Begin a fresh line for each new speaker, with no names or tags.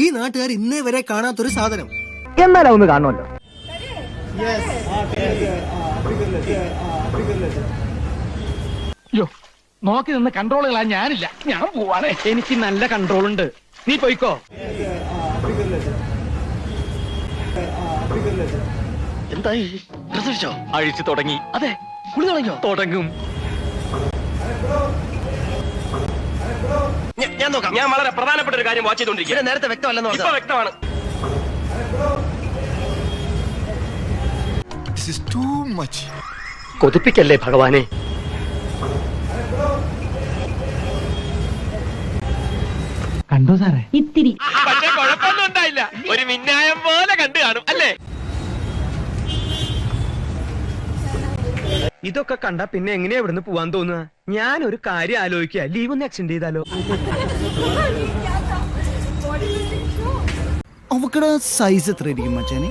ഈ നാട്ടുകാർ ഇന്നേ വരെ കാണാത്തൊരു സാധനം.
എന്നാലും ഒന്ന് കാണുമല്ലോ.
നോക്കി നിന്ന് കൺട്രോളുകളാ ഞാനില്ല. ഞാൻ പോവാണ്. എനിക്ക് നല്ല കൺട്രോൾ ഉണ്ട്. നീ പോയിക്കോ. എന്തായി? പ്രസവിച്ചോ? അഴിച്ചു തുടങ്ങി. അതെ, കുളി തുടങ്ങിയോ? തുടങ്ങും.
ഞാൻ നോക്കാം. ഞാൻ വളരെ പ്രധാനപ്പെട്ട ഒരു കാര്യം വാച്ച് ചെയ്തോണ്ടിരിക്കുക.
നേരത്തെ വ്യക്തമല്ലെന്ന്
ഇപ്പൊ വ്യക്തമാണ്.
കൊതിപ്പിക്കല്ലേ ഭഗവാനെ. കണ്ടോ സാറേ?
ഇത്തിരി.
പക്ഷെ കുഴപ്പമൊന്നും ഉണ്ടായില്ല. ഒരു മിന്നായം പോലെ കണ്ടു കാണും അല്ലേ?
ഇതൊക്കെ കണ്ട പിന്നെ എങ്ങനെയാ ഇവിടുന്ന് പോവാൻ തോന്നുക? ഞാൻ ഒരു കാര്യം ആലോചിക്കുക, ലീവ് ഒന്ന് എക്സ്റ്റെൻഡ് ചെയ്താലോ?
അവക്കടെ സൈസ് എത്ര ആയിരിക്കും മച്ചാനെ?